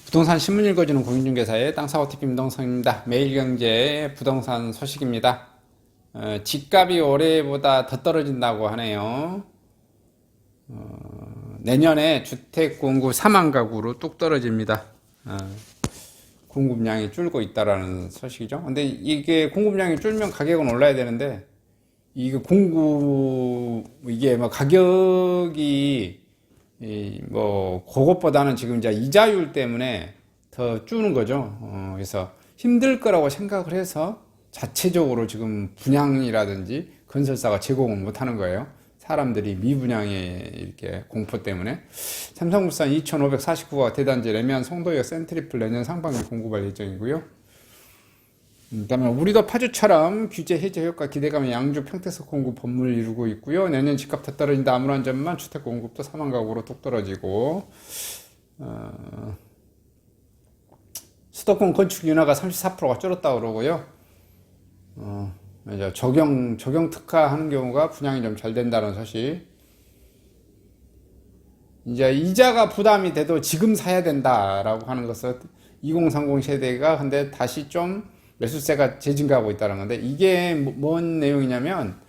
부동산 신문 읽어주는 공인중개사의 땅사고TV 임동성입니다. 매일경제 부동산 소식입니다. 집값이 올해보다 더 떨어진다고 하네요. 내년에 주택 공급 4만 가구로 뚝 떨어집니다. 공급량이 줄고 있다라는 소식이죠. 근데 이게 공급량이 줄면 가격은 올라야 되는데 이게 이게 뭐 가격이 그것보다는 지금 이제 이자율 때문에 더 주는 거죠. 그래서 힘들 거라고 생각을 해서 자체적으로 지금 분양이라든지 건설사가 제공을 못 하는 거예요. 사람들이 미분양의 이렇게 공포 때문에. 삼성물산 2,549가 대단지 레미안 송도역 센트리플 내년 상반기 공급할 예정이고요. 그다음에 우리도 파주처럼 규제 해제 효과 기대감의 양주 평택석 공급 본물을 이루고 있고요. 내년 집값 더 떨어진다 아무런 점만 주택 공급도 4만 가구로 뚝 떨어지고 수도권 건축 인하가 34%가 줄었다고 그러고요. 이제 적용 특화 하는 경우가 분양이 좀 잘 된다는 소식. 이제 이자가 부담이 돼도 지금 사야 된다라고 하는 것은 2030 세대가 근데 다시 좀 매수세가 재증가하고 있다는 건데 이게 뭔 내용이냐면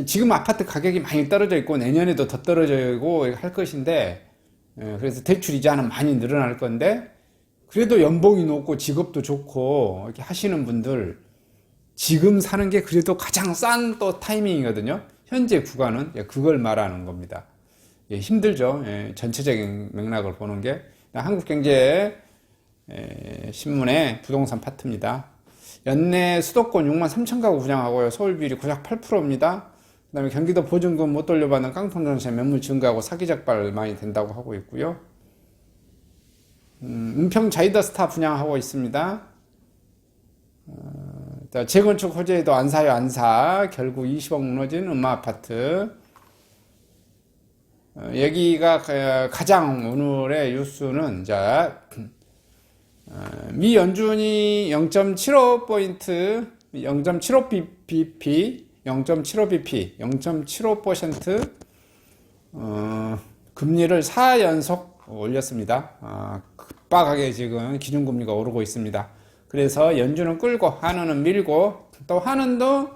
지금 아파트 가격이 많이 떨어져 있고 내년에도 더 떨어지고 할 것인데 그래서 대출 이자는 많이 늘어날 건데 그래도 연봉이 높고 직업도 좋고 이렇게 하시는 분들 지금 사는 게 그래도 가장 싼 또 타이밍이거든요. 현재 구간은 그걸 말하는 겁니다. 힘들죠. 전체적인 맥락을 보는 게 한국경제 신문의 부동산 파트입니다. 연내 수도권 6만 3천 가구 분양하고요. 서울 비율이 고작 8%입니다. 그 다음에 경기도 보증금 못 돌려받는 깡통전세 매물 증가하고 사기 적발 많이 된다고 하고 있고요. 은평 자이더스타 분양하고 있습니다. 재건축 호재에도 안 사요, 안 사. 결국 20억 무너진 음마아파트. 여기가 가장 오늘의 뉴스는, 미 연준이 0.75포인트, 0.75bp, 0.75bp, 0.75%, 금리를 4연속 올렸습니다. 급박하게 지금 기준금리가 오르고 있습니다. 그래서 연준은 끌고, 한은은 밀고, 또 한은도,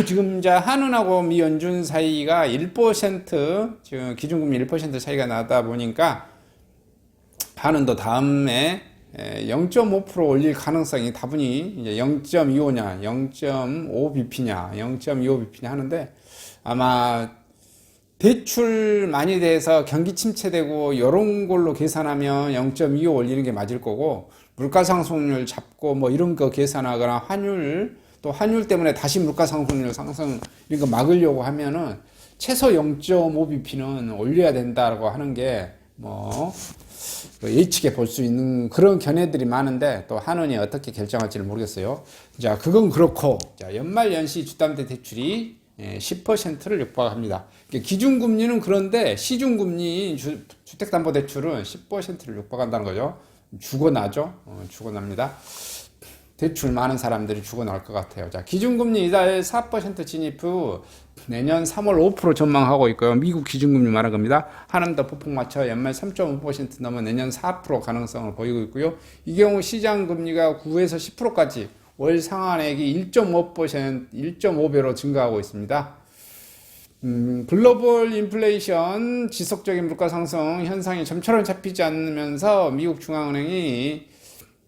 지금 이제 한은하고 미 연준 사이가 1%, 지금 기준금리 1% 차이가 나다 보니까, 한은도 다음에 0.5% 올릴 가능성이 다분히 이제 0.25냐, 0.5bp냐, 0.25bp냐 하는데 아마 대출 많이 돼서 경기 침체되고 이런 걸로 계산하면 0.25 올리는 게 맞을 거고 물가상승률 잡고 뭐 이런 거 계산하거나 또 환율 때문에 다시 물가상승률 상승 이런 거 막으려고 하면은 최소 0.5bp는 올려야 된다고 하는 게 예측해 볼 수 있는 그런 견해들이 많은데 또 한은이 어떻게 결정할지를 모르겠어요. 자, 그건 그렇고 연말 연시 주담대 대출이 10%를 육박합니다. 기준금리는 그런데 시중금리 주택담보대출은 10%를 육박한다는 거죠. 죽어나죠. 죽어납니다. 대출 많은 사람들이 죽어날 것 같아요. 자, 기준금리 이달 4% 진입 후 내년 3월 5% 전망하고 있고요. 미국 기준금리 말한 겁니다. 한은 더 폭풍 맞춰 연말 3.5% 넘어 내년 4% 가능성을 보이고 있고요. 이 경우 시장금리가 9에서 10%까지 월 상환액이 1.5배로 증가하고 있습니다. 글로벌 인플레이션 지속적인 물가 상승 현상이 점처럼 잡히지 않으면서 미국 중앙은행이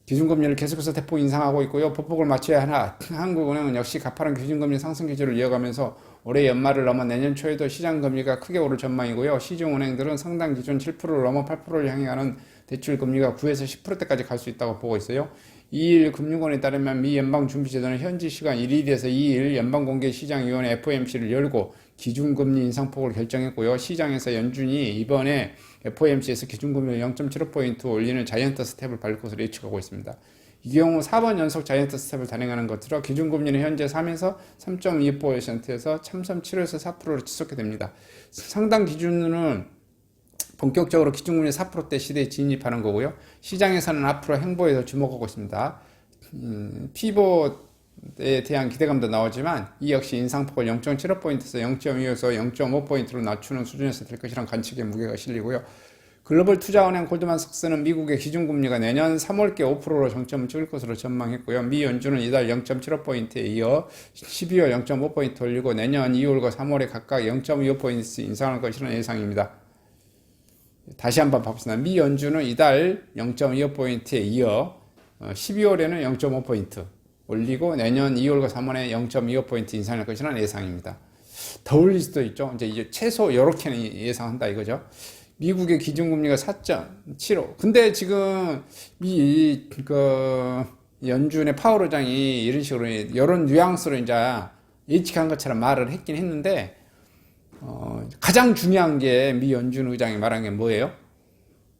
기준금리를 계속해서 대폭 인상하고 있고요. 보폭을 맞춰야 하나 한국은행은 역시 가파른 기준금리 상승 기조를 이어가면서 올해 연말을 넘어 내년 초에도 시장금리가 크게 오를 전망이고요. 시중은행들은 상당 기준 7%를 넘어 8%를 향해 가는 대출금리가 9에서 10%대까지 갈 수 있다고 보고 있어요. 2일 금융원에 따르면 미 연방준비제도는 현지 시간 1일에서 2일 연방공개시장위원회 FOMC를 열고 기준금리 인상폭을 결정했고요. 시장에서 연준이 이번에 FOMC에서 기준금리를 0.75포인트 올리는 자이언트 스텝을 밟을 것으로 예측하고 있습니다. 이 경우 4번 연속 자이언트 스텝을 단행하는 것으로 기준금리는 현재 3에서 3.2%에서 3.75에서 4%로 지속해 됩니다. 상당 기준은 본격적으로 기준금리 4%대 시대에 진입하는 거고요. 시장에서는 앞으로 행보에 더 주목하고 있습니다. 피봇에 대한 기대감도 나오지만 이 역시 인상폭을 0.75포인트에서 0.2에서 0.5포인트로 낮추는 수준에서 될 것이란 관측의 무게가 실리고요. 글로벌 투자은행 골드만삭스는 미국의 기준금리가 내년 3월께 5%로 정점을 찍을 것으로 전망했고요. 미 연준은 이달 0.75포인트에 이어 12월 0.5포인트 올리고 내년 2월과 3월에 각각 0.25포인트 인상할 것이라는 예상입니다. 다시 한번 봐봅시다. 미 연준은 이달 0.25포인트에 이어 12월에는 0.5포인트 올리고 내년 2월과 3월에 0.25포인트 인상할 것이라는 예상입니다. 더 올릴 수도 있죠. 이제 최소 이렇게는 예상한다 이거죠. 미국의 기준금리가 4.75. 근데 지금 연준의 파월 의장이 이런 식으로 이런 뉘앙스로 이제 예측한 것처럼 말을 했긴 했는데 가장 중요한 게 미 연준 의장이 말한 게 뭐예요?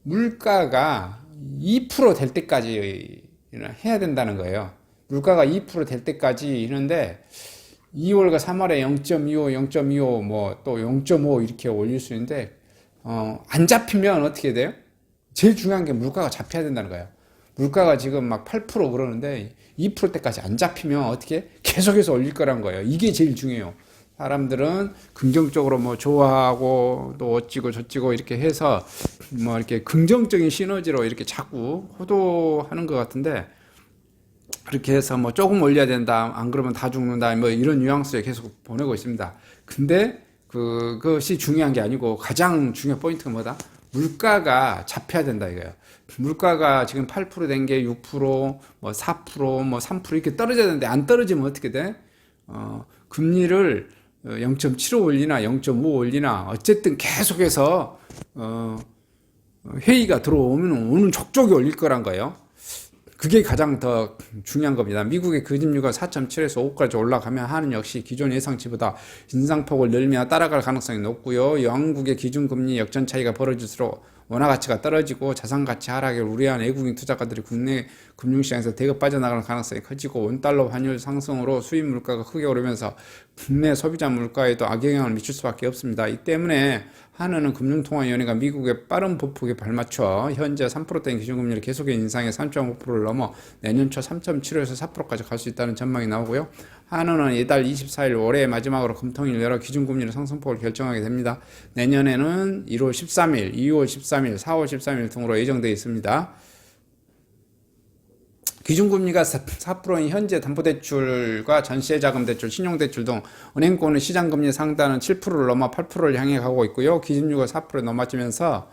물가가 2% 될 때까지 해야 된다는 거예요. 물가가 2% 될 때까지 하는데 2월과 3월에 0.25, 0.25, 뭐 또 0.5 이렇게 올릴 수 있는데 안 잡히면 어떻게 돼요? 제일 중요한 게 물가가 잡혀야 된다는 거예요. 물가가 지금 막 8% 그러는데 2% 때까지 안 잡히면 어떻게 계속해서 올릴 거란 거예요. 이게 제일 중요해요. 사람들은 긍정적으로 뭐 좋아하고 또 어찌고 저찌고 이렇게 해서 뭐 이렇게 긍정적인 시너지로 이렇게 자꾸 호도하는 것 같은데 그렇게 해서 뭐 조금 올려야 된다, 안 그러면 다 죽는다, 뭐 이런 뉘앙스에 계속 보내고 있습니다. 근데 그것이 중요한 게 아니고 가장 중요한 포인트가 뭐다? 물가가 잡혀야 된다 이거예요. 물가가 지금 8% 된 게 6%, 뭐 4%, 뭐 3% 이렇게 떨어져야 되는데 안 떨어지면 어떻게 돼? 금리를 0.75 올리나 0.5 올리나 어쨌든 계속해서 회의가 들어오면 오는 족족이 올릴 거란 거예요. 그게 가장 더 중요한 겁니다. 미국의 금리가 4.7에서 5까지 올라가면 하는 역시 기존 예상치보다 인상폭을 늘며 따라갈 가능성이 높고요. 영국의 기준금리 역전 차이가 벌어질수록 원화 가치가 떨어지고 자산 가치 하락에 우려한 외국인 투자가들이 국내 금융시장에서 대거 빠져나가는 가능성이 커지고 원달러 환율 상승으로 수입 물가가 크게 오르면서 국내 소비자 물가에도 악영향을 미칠 수밖에 없습니다. 이 때문에 한은은 금융통화위원회가 미국의 빠른 보폭에 발맞춰 현재 3%대인 기준금리를 계속해 인상해 3.5%를 넘어 내년 초 3.75에서 4%까지 갈 수 있다는 전망이 나오고요. 한은은 이달 24일 올해 마지막으로 금통위를 열어 기준금리를 상승폭을 결정하게 됩니다. 내년에는 1월 13일, 2월 13일, 4월 13일 등으로 예정되어 있습니다. 기준금리가 4%인 현재 담보대출과 전세자금대출, 신용대출 등 은행권의 시장금리 상단은 7%를 넘어 8%를 향해 가고 있고요. 기준율가 4%에 넘어지면서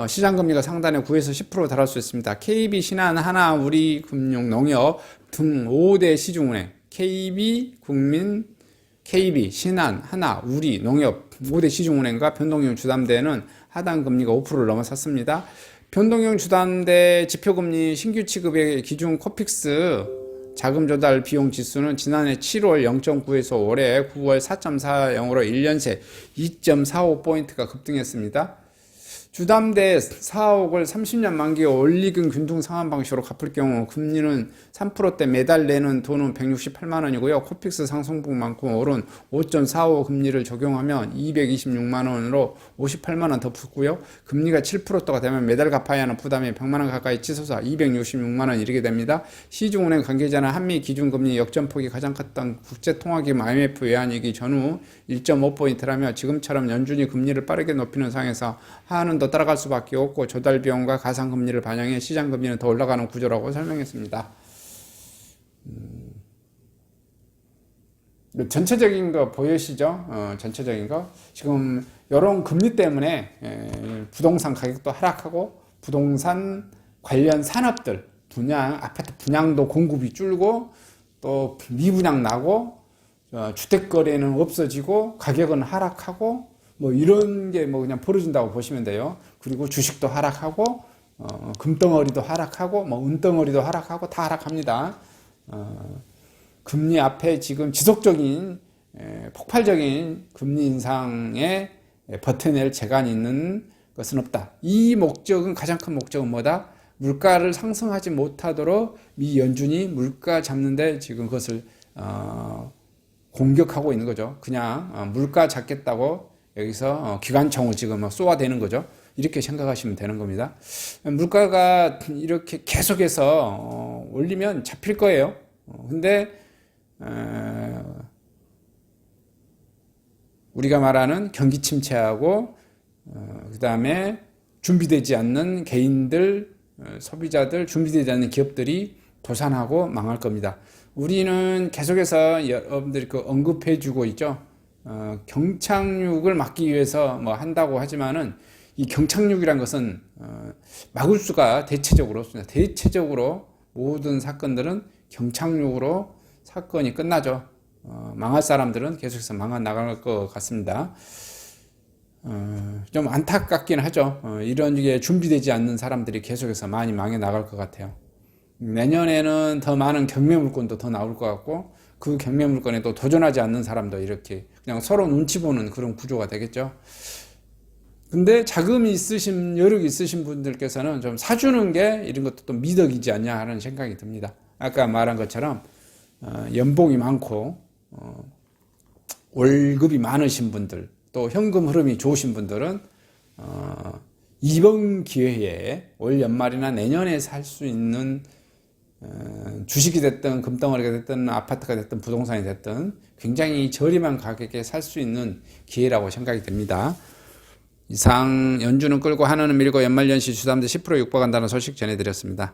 시장금리가 상단에 9에서 10% 달할 수 있습니다. KB, 신한, 하나, 우리금융, 농협 등 5대 시중은행, KB, 국민, KB, 신한, 하나, 우리, 농협 5대 시중은행과 변동형 주담대는 하단금리가 5%를 넘어섰습니다. 변동형 주담대 지표금리 신규 취급의 기준 코픽스 자금 조달 비용 지수는 지난해 7월 0.9에서 올해 9월 4.40으로 1년 새 2.45포인트가 급등했습니다. 주담대 4억을 30년 만기에 올리금 균등 상환 방식으로 갚을 경우 금리는 3%대 매달 내는 돈은 168만 원이고요. 코픽스 상승분만큼 오른 5.45 금리를 적용하면 226만 원으로 58만 원 더 붙고요. 금리가 7%대가 되면 매달 갚아야 하는 부담이 100만 원 가까이 치솟아 266만 원 이르게 됩니다. 시중은행 관계자는 한미 기준금리 역전폭이 가장 컸던 국제통화기금 IMF 외환위기 전후 1.5포인트라며 지금처럼 연준이 금리를 빠르게 높이는 상황에서 하는 더 따라갈 수밖에 없고 조달 비용과 가상금리를 반영해 시장금리는 더 올라가는 구조라고 설명했습니다. 전체적인 거 보이시죠? 전체적인 거 지금 이런 금리 때문에 부동산 가격도 하락하고 부동산 관련 산업들 분양 아파트 분양도 공급이 줄고 또 미분양 나고 주택 거래는 없어지고 가격은 하락하고 뭐 이런 게 뭐 그냥 벌어진다고 보시면 돼요. 그리고 주식도 하락하고 금덩어리도 하락하고 뭐 은덩어리도 하락하고 다 하락합니다. 금리 앞에 지금 지속적인 폭발적인 금리 인상에 버텨낼 재간이 있는 것은 없다. 이 목적은 가장 큰 목적은 뭐다? 물가를 상승하지 못하도록 미 연준이 물가 잡는데 지금 그것을 공격하고 있는 거죠. 그냥 물가 잡겠다고 여기서 기관총을 지금 쏘아대는 거죠. 이렇게 생각하시면 되는 겁니다. 물가가 이렇게 계속해서 올리면 잡힐 거예요. 근데 우리가 말하는 경기 침체하고 그 다음에 준비되지 않는 개인들, 소비자들, 준비되지 않는 기업들이 도산하고 망할 겁니다. 우리는 계속해서 여러분들이 언급해주고 있죠. 경착륙을 막기 위해서 뭐 한다고 하지만은 이 경착륙이란 것은 막을 수가 대체적으로 없습니다. 대체적으로 모든 사건들은 경착륙으로 사건이 끝나죠. 망할 사람들은 계속해서 망해 나갈 것 같습니다. 좀 안타깝긴 하죠. 이런 게 준비되지 않는 사람들이 계속해서 많이 망해 나갈 것 같아요. 내년에는 더 많은 경매 물건도 더 나올 것 같고, 그 경매 물건에 또 도전하지 않는 사람도 이렇게 그냥 서로 눈치 보는 그런 구조가 되겠죠. 근데 자금이 있으신, 여력이 있으신 분들께서는 좀 사주는 게 이런 것도 또 미덕이지 않냐 하는 생각이 듭니다. 아까 말한 것처럼 연봉이 많고 월급이 많으신 분들, 또 현금 흐름이 좋으신 분들은 이번 기회에 올 연말이나 내년에 살 수 있는 주식이 됐든 금덩어리가 됐든 아파트가 됐든 부동산이 됐든 굉장히 저렴한 가격에 살 수 있는 기회라고 생각이 됩니다. 이상 연주는 끌고 한우는 밀고 연말연시 주담대 10% 육박한다는 소식 전해드렸습니다.